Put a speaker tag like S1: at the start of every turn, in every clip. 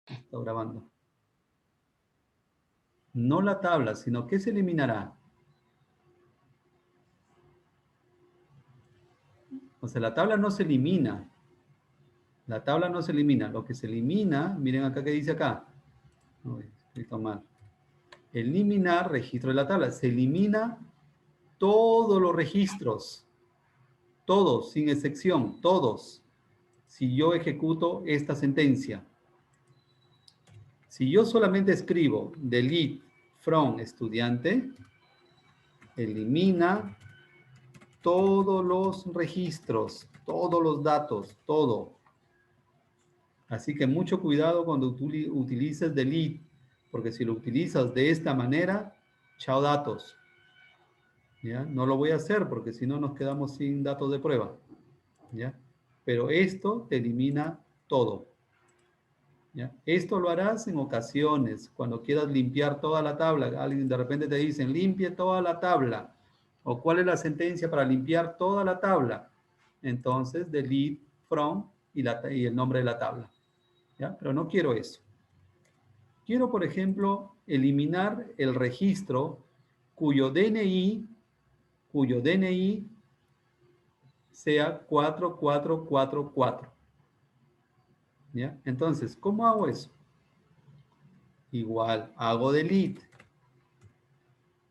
S1: Está grabando. No la tabla, sino ¿qué se eliminará? O sea, la tabla no se elimina. La tabla no se elimina. Lo que se elimina, miren acá que dice acá. Uy, escrito mal. Eliminar registro de la tabla. Se elimina todos los registros. Todos, sin excepción, todos. Si yo ejecuto esta sentencia. Si yo solamente escribo delete from estudiante, elimina todos los registros, todos los datos, todo. Así que mucho cuidado cuando tú utilices delete, porque si lo utilizas de esta manera, chao datos. ¿Ya? No lo voy a hacer porque si no nos quedamos sin datos de prueba. ¿Ya? Pero esto te elimina todo. ¿Ya? Esto lo harás en ocasiones, cuando quieras limpiar toda la tabla. Alguien de repente te dicen, limpie toda la tabla. ¿O cuál es la sentencia para limpiar toda la tabla? Entonces, delete from y el nombre de la tabla. ¿Ya? Pero no quiero eso. Quiero, por ejemplo, eliminar el registro cuyo DNI sea 4444. ¿Ya? Entonces, ¿cómo hago eso? Igual, hago delete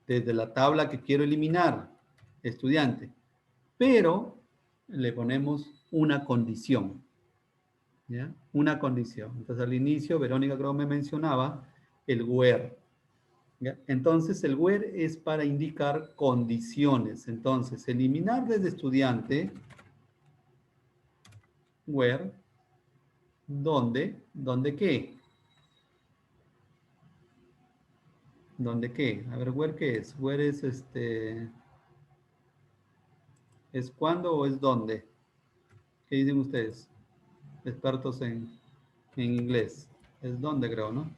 S1: desde la tabla que quiero eliminar, estudiante, pero le ponemos una condición. ¿Ya? Una condición. Entonces, al inicio, Verónica creo me mencionaba el where. ¿Ya? Entonces, el where es para indicar condiciones. Entonces, eliminar desde estudiante, where, ¿dónde qué? ¿Dónde qué? A ver, where qué es? Where es ¿es cuándo o es dónde? ¿Qué dicen ustedes? Expertos en inglés. Es dónde creo, ¿no?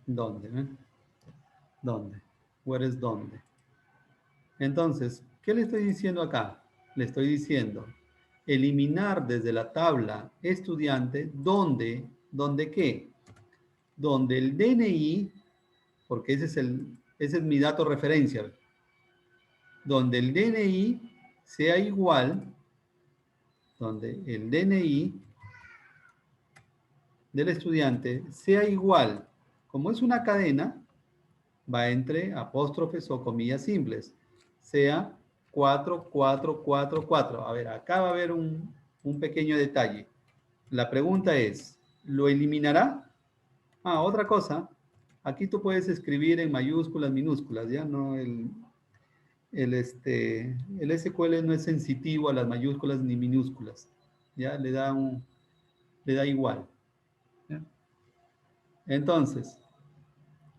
S1: ¿Dónde? ¿Dónde? Where es dónde? Entonces, ¿qué le estoy diciendo acá? Le estoy diciendo eliminar desde la tabla estudiante ¿dónde qué? Donde el DNI, porque ese es mi dato referencia, donde el DNI sea igual, donde el DNI del estudiante sea igual, como es una cadena, va entre apóstrofes o comillas simples, sea 4444. A ver, acá va a haber un pequeño detalle. La pregunta es, ¿lo eliminará? Ah, otra cosa, aquí tú puedes escribir en mayúsculas, minúsculas, ya no el SQL no es sensitivo a las mayúsculas ni minúsculas, ya le da igual. ¿Ya? Entonces,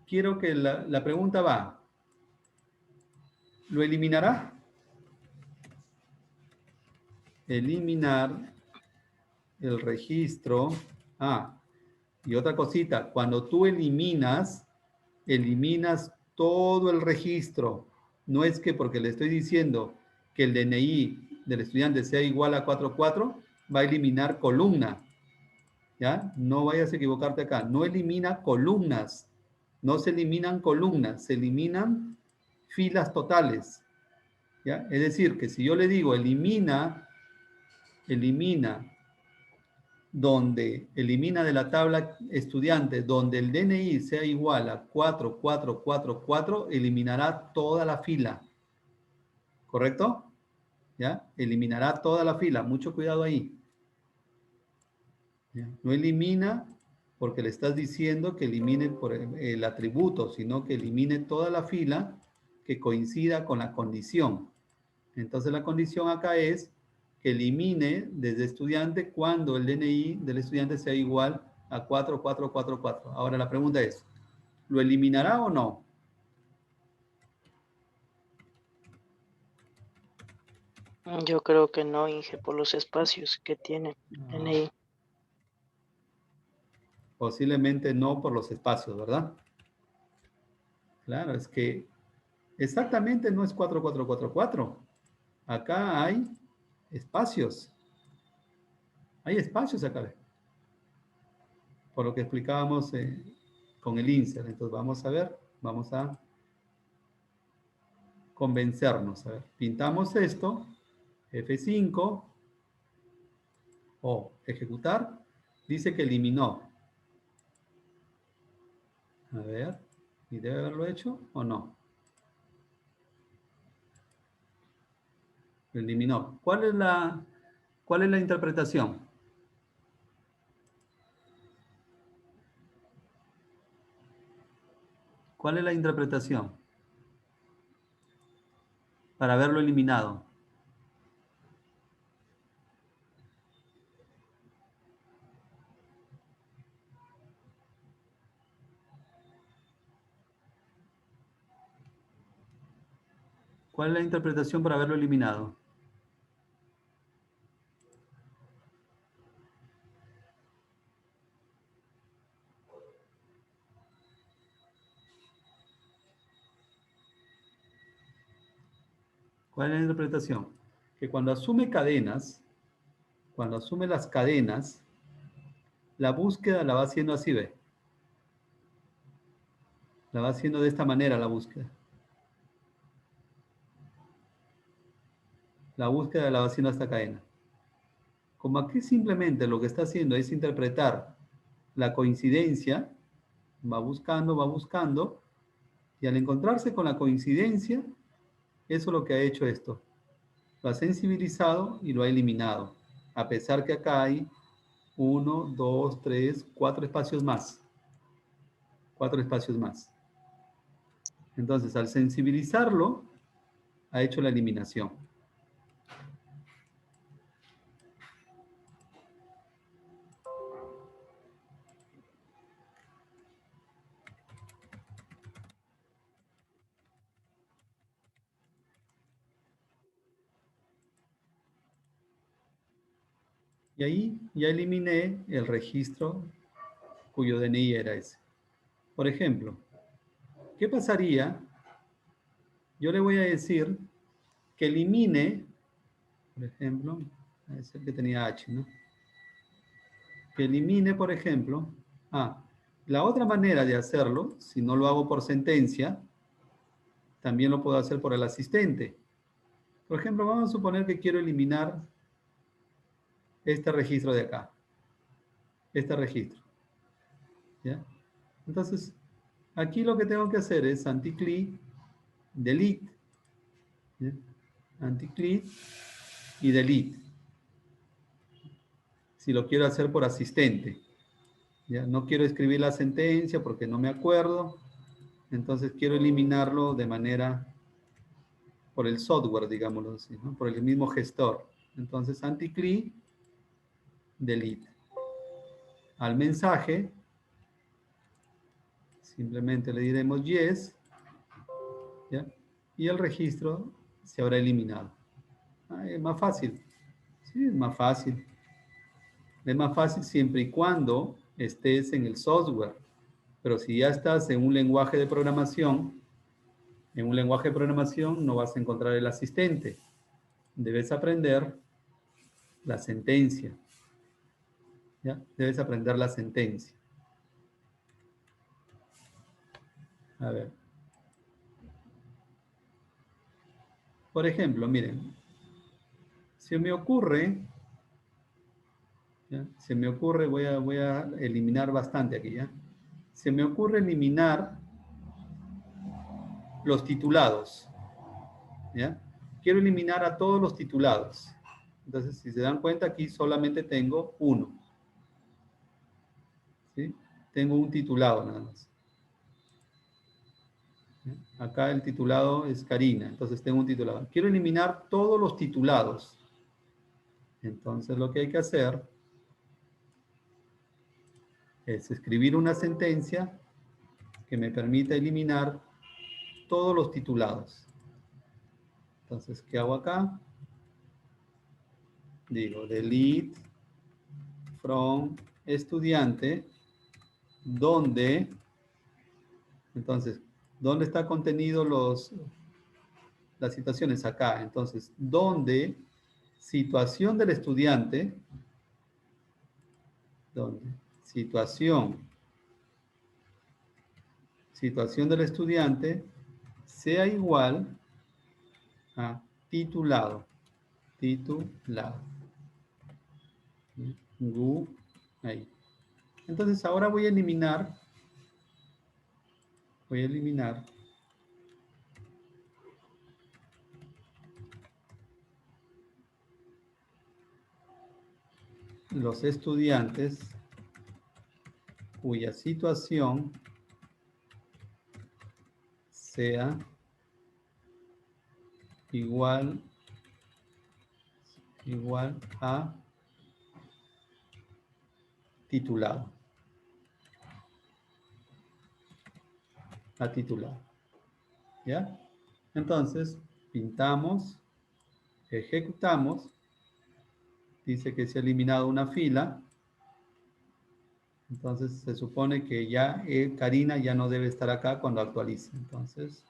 S1: quiero que la pregunta va, ¿lo eliminará? Eliminar el registro. Ah, y otra cosita, cuando tú eliminas todo el registro. No es que porque le estoy diciendo que el DNI del estudiante sea igual a 44, va a eliminar columna. ¿Ya? No vayas a equivocarte acá. No elimina columnas. No se eliminan columnas, se eliminan filas totales. ¿Ya? Es decir, que si yo le digo elimina donde elimina de la tabla estudiante, donde el DNI sea igual a 4444, eliminará toda la fila. ¿Correcto? ¿Ya? Eliminará toda la fila. Mucho cuidado ahí. ¿Ya? No elimina porque le estás diciendo que elimine por el atributo, sino que elimine toda la fila que coincida con la condición. Entonces la condición acá es que elimine desde estudiante cuando el DNI del estudiante sea igual a 4444. Ahora la pregunta es, ¿lo eliminará o no?
S2: Yo creo que no, Inge, por los espacios que tiene en
S1: No,
S2: ahí.
S1: posiblemente no por los espacios, ¿verdad? Claro, es que Exactamente no es 4444. Acá hay espacios. Hay espacios acá. Por lo que explicábamos con el insert. Entonces vamos a ver, vamos a convencernos. A ver, pintamos esto, F5, o ejecutar, dice que eliminó. A ver, ¿y debe haberlo hecho o no? Lo eliminó. ¿Cuál es la interpretación? ¿Cuál es la interpretación para haberlo eliminado? ¿Cuál es la interpretación para haberlo eliminado? ¿Cuál es la interpretación? Que cuando asume cadenas, cuando asume las cadenas, la búsqueda la va haciendo así, ¿ve? La va haciendo de esta manera la búsqueda. La búsqueda la va haciendo esta cadena. Como aquí simplemente lo que está haciendo es interpretar la coincidencia, va buscando, y al encontrarse con la coincidencia, eso es lo que ha hecho esto. Lo ha sensibilizado y lo ha eliminado, a pesar que acá hay 1, 2, 3, 4 espacios más. 4 espacios más. Entonces, al sensibilizarlo, ha hecho la eliminación. Y ahí ya eliminé el registro cuyo DNI era ese. Por ejemplo, ¿qué pasaría? Yo le voy a decir que elimine, por ejemplo, es el que tenía H, ¿no? Que elimine, por ejemplo, la otra manera de hacerlo, si no lo hago por sentencia, también lo puedo hacer por el asistente. Por ejemplo, vamos a suponer que quiero eliminar este registro de acá. Este registro. ¿Ya? Entonces, aquí lo que tengo que hacer es anti-click, delete. ¿Ya? Anti-click y delete. Si lo quiero hacer por asistente. ¿Ya? No quiero escribir la sentencia porque no me acuerdo. Entonces quiero eliminarlo de manera por el software, digámoslo así, ¿no? Por el mismo gestor. Entonces, anti-click, delete. Al mensaje, simplemente le diremos yes, ¿ya? Y el registro se habrá eliminado. Es más fácil. Sí, es más fácil. Es más fácil siempre y cuando estés en el software. Pero si ya estás en un lenguaje de programación, no vas a encontrar el asistente. Debes aprender la sentencia. ¿Ya? Debes aprender la sentencia. A ver. Por ejemplo, miren. Se me ocurre, ¿ya? Se me ocurre, voy a eliminar bastante aquí, ¿ya? Se me ocurre eliminar los titulados, ¿ya? Quiero eliminar a todos los titulados. Entonces, si se dan cuenta, aquí solamente tengo uno. ¿Sí? Tengo un titulado nada más. ¿Ya? Acá el titulado es Karina, entonces tengo un titulado. Quiero eliminar todos los titulados. Entonces, lo que hay que hacer es escribir una sentencia que me permita eliminar todos los titulados. Entonces, ¿qué hago acá? Digo, delete from estudiante, donde, entonces, ¿dónde está contenido la situación es acá. Entonces, ¿dónde? Situación del estudiante. ¿Dónde? Situación del estudiante sea igual a titulado. Titulado. Ahí. Entonces ahora voy a eliminar los estudiantes cuya situación sea igual a titulado. ¿Ya? Entonces, pintamos, ejecutamos, dice que se ha eliminado una fila, entonces se supone que ya Karina ya no debe estar acá cuando actualice, entonces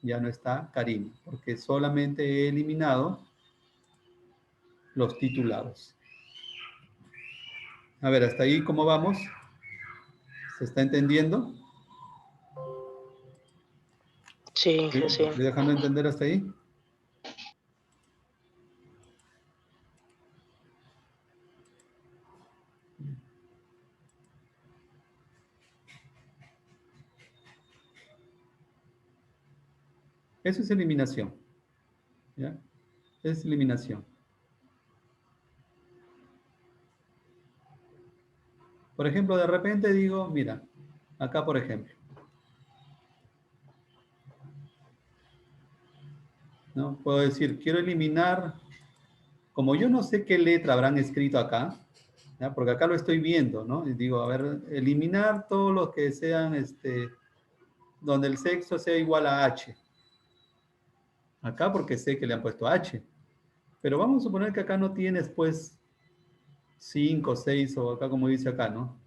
S1: ya no está Karina, porque solamente he eliminado los titulados. A ver, hasta ahí, ¿cómo vamos? ¿Se está entendiendo?
S2: Sí, Inge, sí.
S1: ¿Estoy dejando de entender hasta ahí? Eso es eliminación. ¿Ya? Es eliminación. Por ejemplo, de repente digo, mira, acá por ejemplo, ¿no? Puedo decir, quiero eliminar, como yo no sé qué letra habrán escrito acá, ¿ya? Porque acá lo estoy viendo, ¿no? Y digo, a ver, eliminar todos los que sean, donde el sexo sea igual a H. Acá porque sé que le han puesto H. Pero vamos a suponer que acá no tienes, pues, 5, 6 o acá como dice acá, ¿no?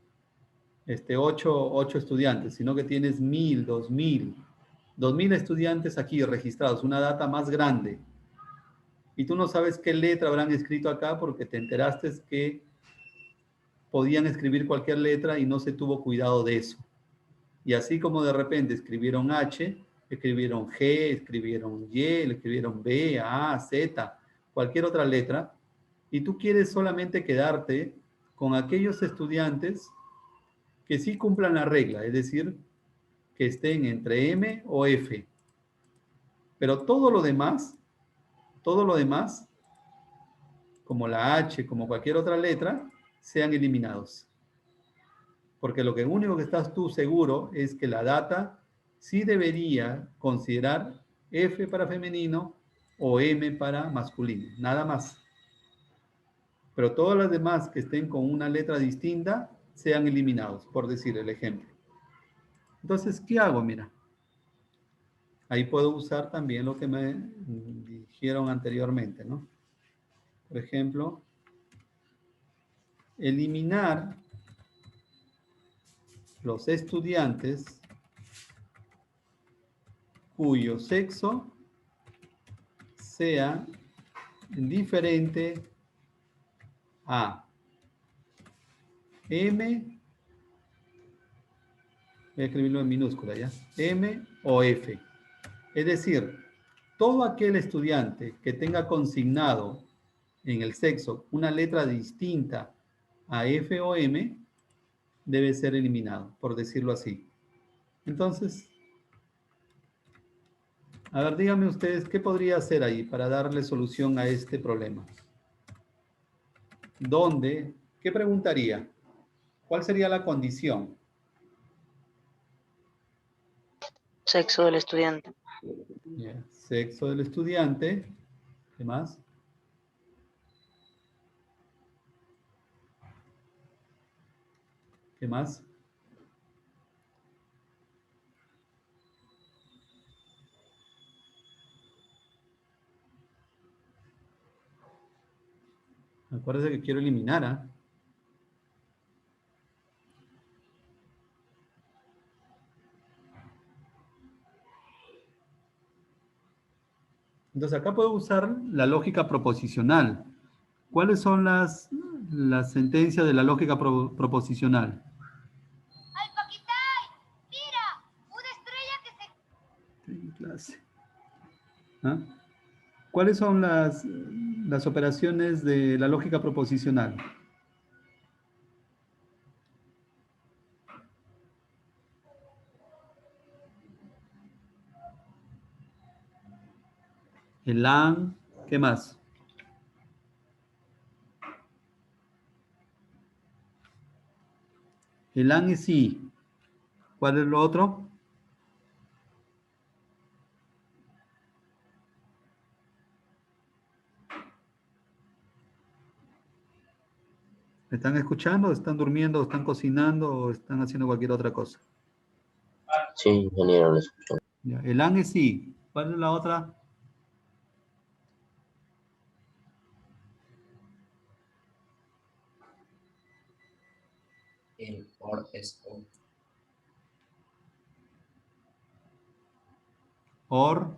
S1: 8 estudiantes, sino que tienes 1000, 2000 estudiantes aquí registrados, una data más grande. Y tú no sabes qué letra habrán escrito acá porque te enteraste que podían escribir cualquier letra y no se tuvo cuidado de eso. Y así como de repente escribieron H, escribieron G, escribieron Y, escribieron B, A, Z, cualquier otra letra, y tú quieres solamente quedarte con aquellos estudiantes que sí cumplan la regla, es decir, que estén entre M o F. Pero todo lo demás, como la H, como cualquier otra letra, sean eliminados. Porque lo único que estás tú seguro es que la data sí debería considerar F para femenino o M para masculino, nada más. Pero todas las demás que estén con una letra distinta sean eliminados, por decir el ejemplo. Entonces, ¿qué hago? Mira, ahí puedo usar también lo que me dijeron anteriormente, ¿no? Por ejemplo, eliminar los estudiantes cuyo sexo sea diferente a M, voy a escribirlo en minúscula ya, M o F. Es decir, todo aquel estudiante que tenga consignado en el sexo una letra distinta a F o M debe ser eliminado, por decirlo así. Entonces, a ver, díganme ustedes, ¿qué podría hacer ahí para darle solución a este problema? ¿Dónde? ¿Qué preguntaría? ¿Cuál sería la condición?
S2: Sexo del estudiante.
S1: Yeah. Sexo del estudiante. ¿Qué más? ¿Qué más? Acuérdense que quiero eliminar, ¿ah? Entonces acá puedo usar la lógica proposicional. ¿Cuáles son las sentencias de la lógica proposicional?
S3: ¡Ay, Paquitay! ¡Mira! ¡Una estrella que se...
S1: En clase. ¿Ah? ¿Cuáles son las operaciones de la lógica proposicional? El AND, ¿qué más? El AND y sí. ¿Cuál es lo otro? ¿Me están escuchando? ¿Están durmiendo? ¿Están cocinando? ¿O están haciendo cualquier otra cosa?
S4: Sí, ingeniero, lo escucho.
S1: Ya, el AND y sí. ¿Cuál es la otra?
S5: El OR es O.
S1: OR,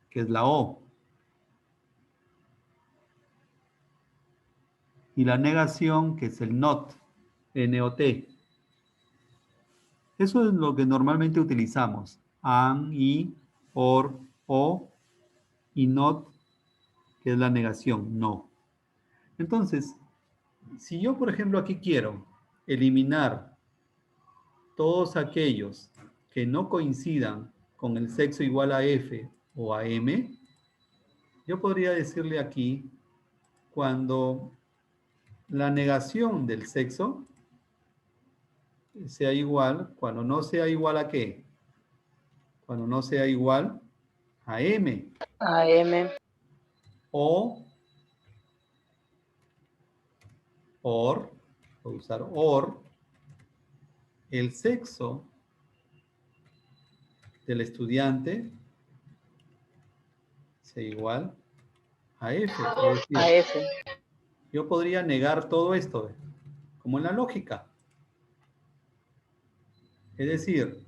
S1: que es la O. Y la negación, que es el NOT, N-O-T. Eso es lo que normalmente utilizamos. AND, y, OR, O, y NOT, que es la negación, no. Entonces, si yo, por ejemplo, aquí quiero eliminar todos aquellos que no coincidan con el sexo igual a F o a M, yo podría decirle aquí cuando la negación del sexo sea igual, cuando no sea igual a ¿qué? Cuando no sea igual a M
S2: AM.
S1: o OR, voy a usar OR, el sexo del estudiante sea igual a F. Es decir,
S2: AF.
S1: yo podría negar todo esto, como en la lógica. Es decir,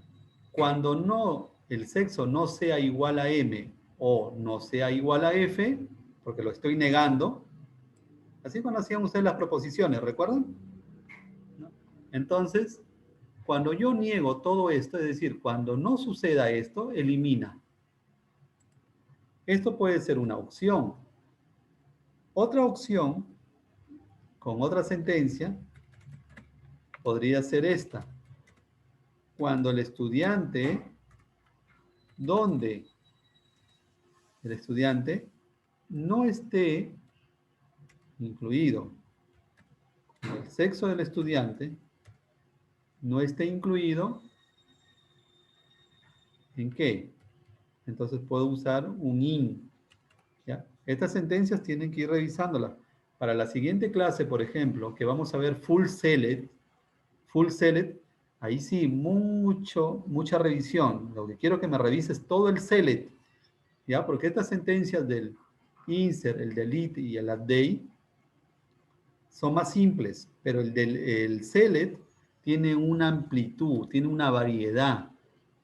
S1: cuando no, el sexo no sea igual a M o no sea igual a F, porque lo estoy negando, así cuando hacían ustedes las proposiciones, ¿recuerdan? ¿No? Entonces, cuando yo niego todo esto, es decir, cuando no suceda esto, elimina. Esto puede ser una opción. Otra opción, con otra sentencia, podría ser esta. Cuando el estudiante, donde el estudiante no esté incluido, el sexo del estudiante no esté incluido, ¿en qué? Entonces puedo usar un IN. ¿Ya? Estas sentencias tienen que ir revisándolas. Para la siguiente clase, por ejemplo, que vamos a ver full select, ahí sí, mucha revisión. Lo que quiero que me revises todo el select, ¿ya? Porque estas sentencias del insert, el delete y el update son más simples, pero el select tiene una amplitud, tiene una variedad.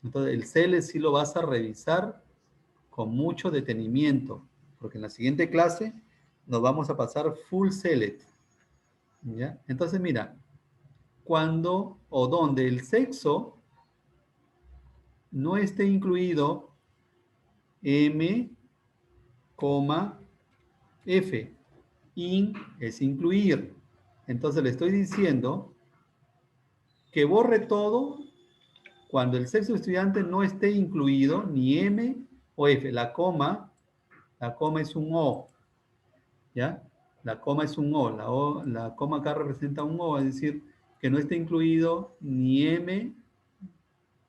S1: Entonces, el select sí lo vas a revisar con mucho detenimiento, porque en la siguiente clase nos vamos a pasar full select. ¿Ya? Entonces, mira, cuando o donde el sexo no esté incluido M, F. In es incluir. Entonces le estoy diciendo que borre todo cuando el sexo estudiante no esté incluido ni M o F. La coma es un O. ¿Ya? La coma es un O. La coma acá representa un O, es decir, que no esté incluido ni M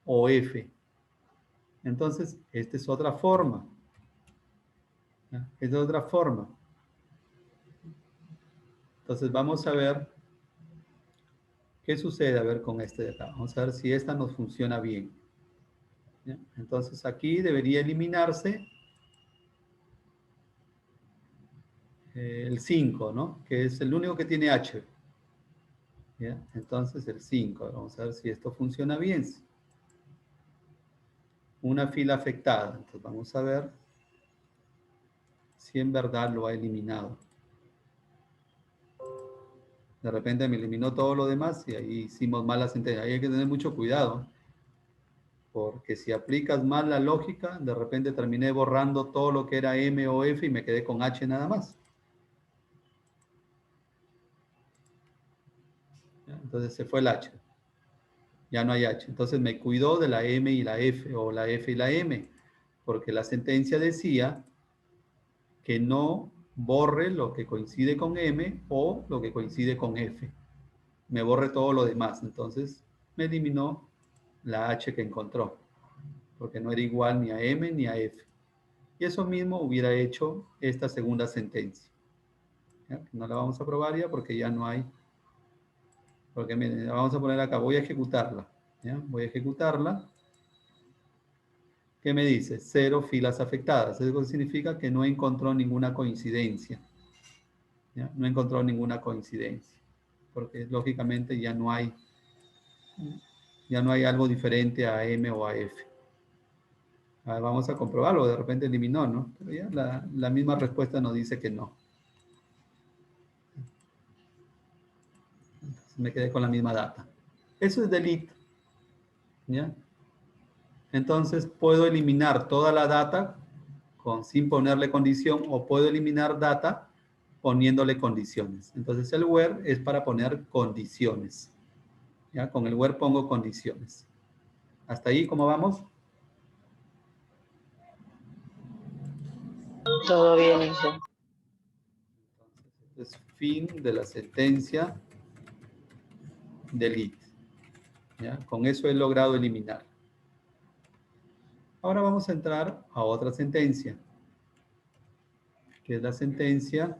S1: o F. Entonces, esta es otra forma. ¿Ya? Esta es otra forma. Entonces, vamos a ver qué sucede a ver con este de acá. Vamos a ver si esta nos funciona bien. ¿Ya? Entonces, aquí debería eliminarse el 5, ¿no? Que es el único que tiene H. ¿Ya? Entonces, el 5. Vamos a ver si esto funciona bien. Una fila afectada. Entonces, vamos a ver. si en verdad lo ha eliminado. De repente me eliminó todo lo demás y ahí hicimos mal la sentencia. Ahí hay que tener mucho cuidado, porque si aplicas mal la lógica, de repente terminé borrando todo lo que era M o F y me quedé con H nada más. Entonces se fue el H. Ya no hay H. Entonces me cuidó de la M y la F, o la F y la M, porque la sentencia decía que no borre lo que coincide con M o lo que coincide con F. Me borre todo lo demás. Entonces me eliminó la H que encontró, porque no era igual ni a M ni a F. Y eso mismo hubiera hecho esta segunda sentencia. ¿Ya? No la vamos a probar ya porque ya no hay. Porque miren, la vamos a poner acá. Voy a ejecutarla. ¿Ya? Voy a ejecutarla. ¿Qué me dice? 0 filas afectadas. Eso significa que no encontró ninguna coincidencia. ¿Ya? No encontró ninguna coincidencia. Porque lógicamente ya no hay algo diferente a M o a F. Vamos a comprobarlo. De repente eliminó, ¿no? Pero ya la misma respuesta nos dice que no. Entonces me quedé con la misma data. Eso es delete. ¿Ya? Entonces puedo eliminar toda la data sin ponerle condición, o puedo eliminar data poniéndole condiciones. Entonces el where es para poner condiciones. ¿Ya? Con el where pongo condiciones. ¿Hasta ahí cómo vamos?
S2: Todo bien, Inge.
S1: Entonces, es fin de la sentencia delete. ¿Ya? Con eso he logrado eliminar. Ahora vamos a entrar a otra sentencia, que es la sentencia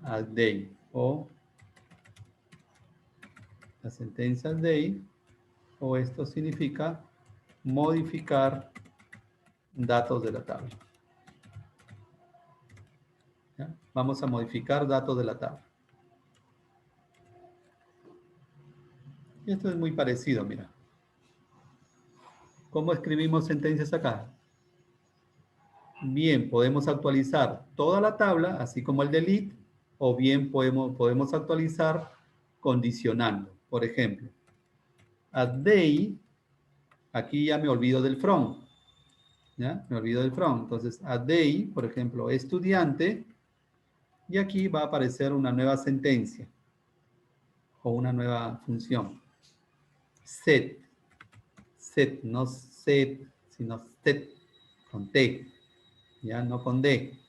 S1: update, o la sentencia update, o esto significa modificar datos de la tabla. ¿Ya? Vamos a modificar datos de la tabla. Y esto es muy parecido, mira. ¿Cómo escribimos sentencias acá? Bien, podemos actualizar toda la tabla, así como el delete, o bien podemos actualizar condicionando. Por ejemplo, update, aquí ya me olvido del from. ¿Ya? Me olvido del from. Entonces, update, por ejemplo, estudiante, y aquí va a aparecer una nueva sentencia o una nueva función. Set, no set, sino set, con T, ya no con D.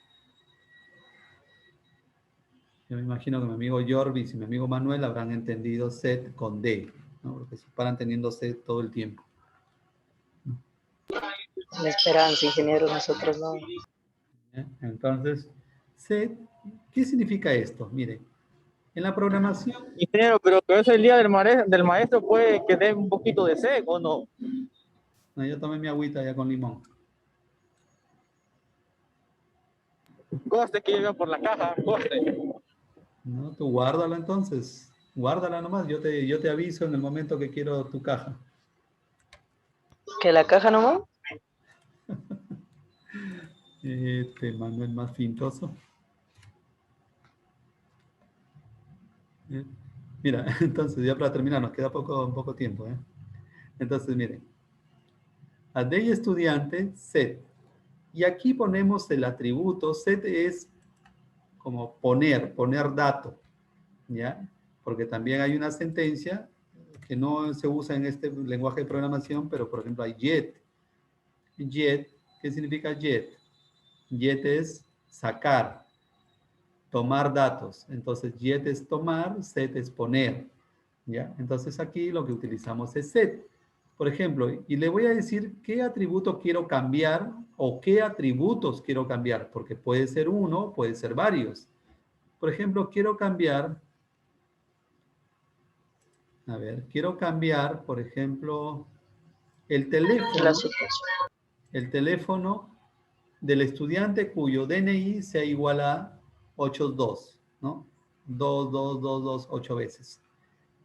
S1: Yo me imagino que mi amigo Jorvis y mi amigo Manuel habrán entendido set con D, ¿no? Porque se paran teniendo set todo el tiempo.
S2: La esperanza, ingeniero, nosotros no.
S1: ¿Ya? Entonces, set, ¿qué significa esto? Mire, en la programación...
S5: Ingeniero, pero que ese el día del maestro puede que dé un poquito de sed, ¿o no?
S1: No, yo tomé mi agüita ya con limón.
S5: Coste que lleva por la caja, coste.
S1: No, tú guárdala entonces. Guárdala nomás. Yo te aviso en el momento que quiero tu caja.
S2: ¿Que la caja nomás?
S1: Manuel más fintoso. Mira, entonces ya para terminar, nos queda poco tiempo. Entonces, miren. Update estudiante, set. Y aquí ponemos el atributo. Set es como poner dato. ¿Ya? Porque también hay una sentencia que no se usa en este lenguaje de programación, pero por ejemplo hay get. Get, ¿qué significa get? Get es sacar, tomar datos. Entonces, get es tomar, set es poner. ¿Ya? Entonces, aquí lo que utilizamos es set. Por ejemplo, y le voy a decir qué atributo quiero cambiar o qué atributos quiero cambiar, porque puede ser uno, puede ser varios. Por ejemplo, quiero cambiar, por ejemplo, el teléfono del estudiante cuyo DNI sea igual a 82, ¿no? 2, 8 veces.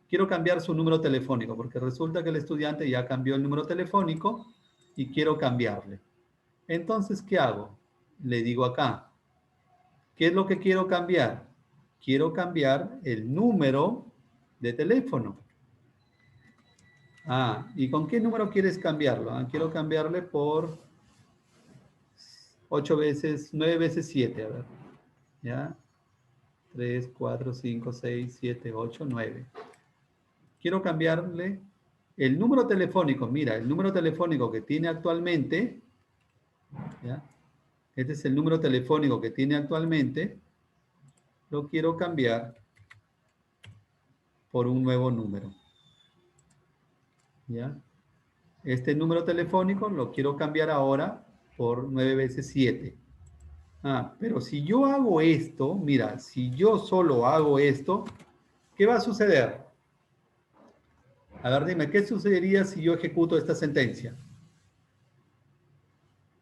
S1: Quiero cambiar su número telefónico, porque resulta que el estudiante ya cambió el número telefónico y quiero cambiarle. Entonces, ¿qué hago? Le digo acá, ¿qué es lo que quiero cambiar? Quiero cambiar el número de teléfono. Ah, ¿y con qué número quieres cambiarlo? Ah, quiero cambiarle por 9 veces 7, a ver. ¿Ya? 3, 4, 5, 6, 7, 8, 9. Quiero cambiarle el número telefónico. Mira, el número telefónico que tiene actualmente, ¿ya? Este es el número telefónico que tiene actualmente. Lo quiero cambiar por un nuevo número. ¿Ya? Este número telefónico lo quiero cambiar ahora por 9 veces 7. Ah, pero si yo hago esto, mira, si yo solo hago esto, ¿qué va a suceder? A ver, dime, ¿qué sucedería si yo ejecuto esta sentencia?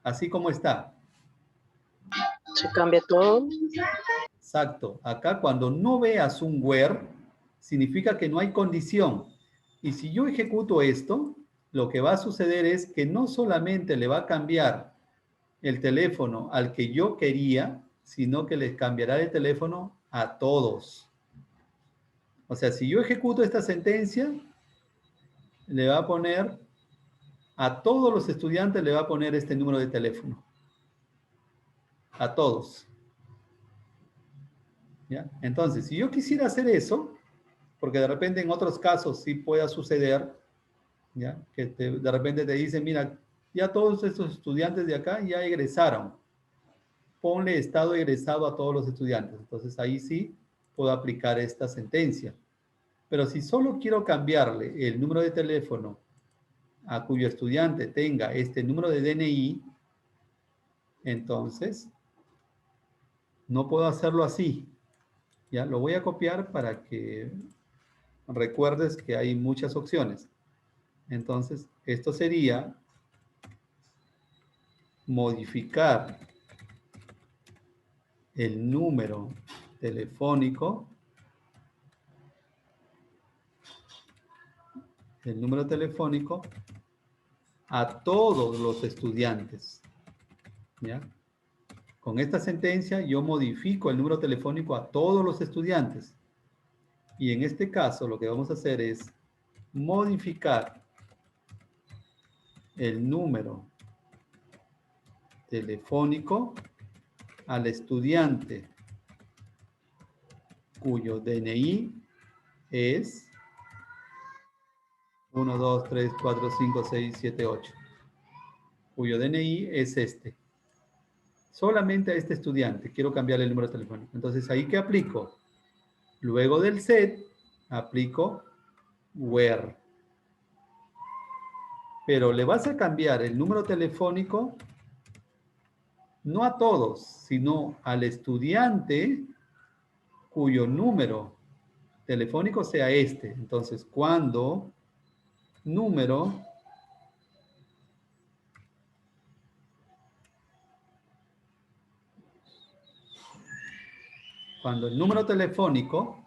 S1: Así como está.
S2: Se cambia todo.
S1: Exacto. Acá cuando no veas un where, significa que no hay condición. Y si yo ejecuto esto, lo que va a suceder es que no solamente le va a cambiar el teléfono al que yo quería, sino que les cambiará el teléfono a todos. O sea, si yo ejecuto esta sentencia, le va a poner a todos los estudiantes, le va a poner este número de teléfono. A todos. ¿Ya? Entonces, si yo quisiera hacer eso, porque de repente en otros casos sí pueda suceder, ¿ya? Que de repente te dicen, mira, ya todos estos estudiantes de acá ya egresaron. Ponle estado egresado a todos los estudiantes. Entonces ahí sí puedo aplicar esta sentencia. Pero si solo quiero cambiarle el número de teléfono a cuyo estudiante tenga este número de DNI, entonces no puedo hacerlo así. Ya lo voy a copiar para que recuerdes que hay muchas opciones. Entonces, esto sería modificar el número telefónico, a todos los estudiantes. ¿Ya? Con esta sentencia yo modifico el número telefónico a todos los estudiantes. Y en este caso lo que vamos a hacer es modificar el número telefónico al estudiante cuyo DNI es 1, 2, 3, 4, 5, 6, 7, 8. Cuyo DNI es este. Solamente a este estudiante quiero cambiarle el número telefónico. Entonces, ¿ahí qué aplico? Luego del set, aplico where. Pero le vas a cambiar el número telefónico no a todos, sino al estudiante cuyo número telefónico sea este. Entonces, cuando número cuando el número telefónico,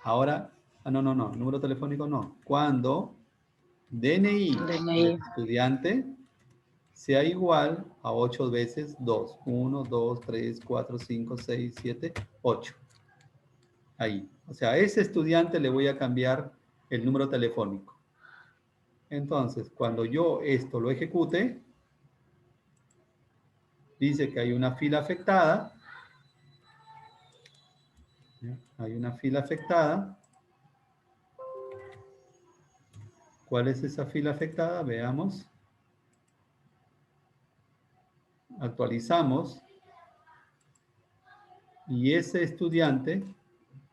S1: ahora, número telefónico no, cuando DNI del estudiante sea igual a 8 veces 2. 1, 2, 3, 4, 5, 6, 7, 8. Ahí. O sea, a ese estudiante le voy a cambiar el número telefónico. Entonces, cuando yo esto lo ejecute, dice que hay una fila afectada. Hay una fila afectada. ¿Cuál es esa fila afectada? Veamos. Actualizamos. Y ese estudiante,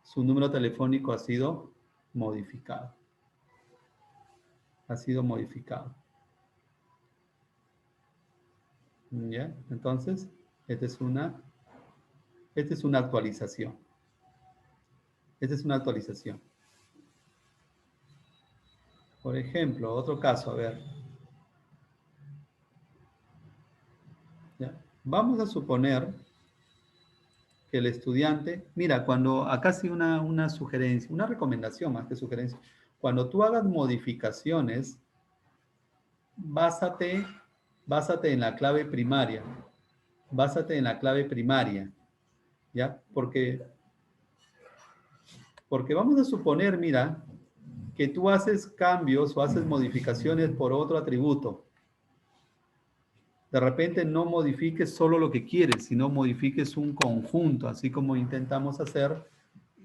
S1: su número telefónico ha sido modificado. Ha sido modificado. ¿Ya? Entonces, esta es una actualización. Esta es una actualización. Por ejemplo, otro caso, a ver. ¿Ya? Vamos a suponer que el estudiante, mira, cuando acá sí una sugerencia, una recomendación más que sugerencia, cuando tú hagas modificaciones, básate básate en la clave primaria. Básate en la clave primaria. ¿Ya? Porque vamos a suponer, mira, que tú haces cambios o haces modificaciones por otro atributo. De repente no modifiques solo lo que quieres, sino modifiques un conjunto, así como intentamos hacer,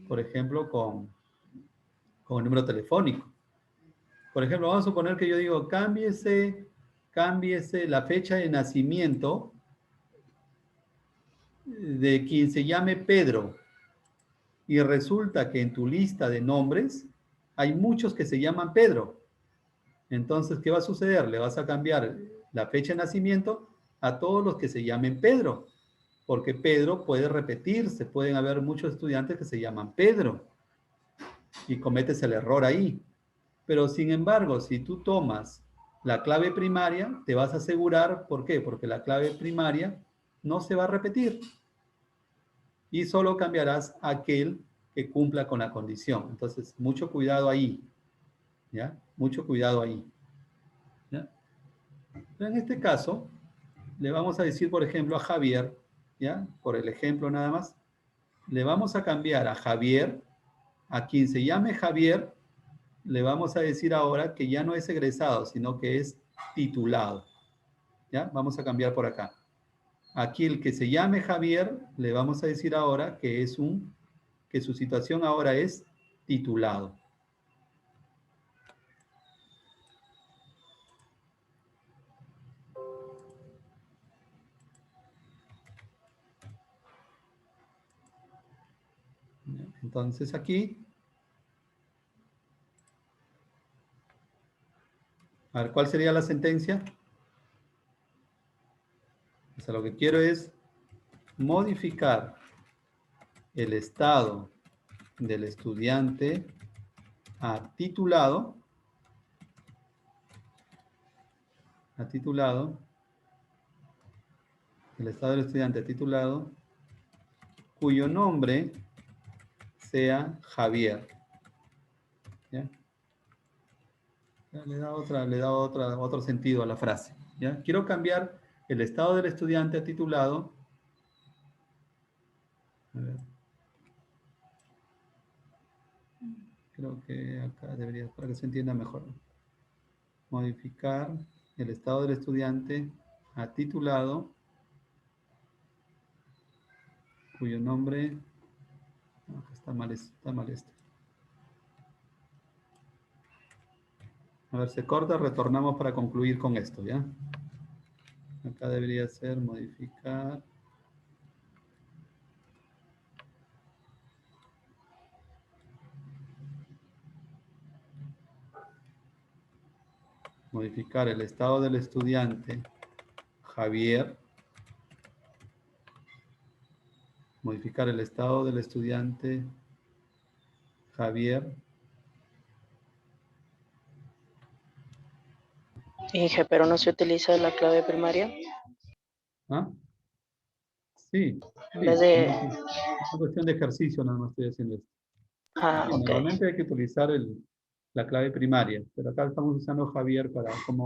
S1: por ejemplo, con el número telefónico. Por ejemplo, vamos a suponer que yo digo, cámbiese la fecha de nacimiento de quien se llame Pedro. Y resulta que en tu lista de nombres hay muchos que se llaman Pedro. Entonces, ¿qué va a suceder? Le vas a cambiar la fecha de nacimiento a todos los que se llamen Pedro. Porque Pedro puede repetirse. Pueden haber muchos estudiantes que se llaman Pedro. Y cometes el error ahí. Pero sin embargo, si tú tomas la clave primaria, te vas a asegurar, ¿por qué? Porque la clave primaria no se va a repetir. Y solo cambiarás aquel que cumpla con la condición. Entonces, mucho cuidado ahí. ¿Ya? Mucho cuidado ahí. ¿Ya? Pero en este caso, le vamos a decir, por ejemplo, a Javier, ¿ya? Por el ejemplo nada más, le vamos a cambiar a Javier, a quien se llame Javier, le vamos a decir ahora que ya no es egresado, sino que es titulado. ¿Ya? Vamos a cambiar por acá. Aquí el que se llame Javier, le vamos a decir ahora que que su situación ahora es titulado. Entonces aquí, a ver, ¿cuál sería la sentencia? O sea, lo que quiero es modificar el estado del estudiante a titulado, el estado del estudiante a titulado, cuyo nombre sea Javier. ¿Ya? Le da otro sentido a la frase. ¿Ya? Quiero cambiar el estado del estudiante a titulado. A ver. Creo que acá debería, para que se entienda mejor. Modificar el estado del estudiante a titulado, cuyo nombre... No, está mal esto. A ver, se corta, retornamos para concluir con esto, ¿ya? Acá debería ser modificar. Modificar el estado del estudiante Javier. Modificar el estado del estudiante Javier.
S2: Inge, pero no se utiliza la clave primaria.
S1: ¿Ah? Sí.
S2: En vez de...
S1: Es una cuestión de ejercicio, nada más estoy haciendo esto.
S2: Ah,
S1: Sí,
S2: ok.
S1: normalmente hay que utilizar la clave primaria, pero acá estamos usando Javier para como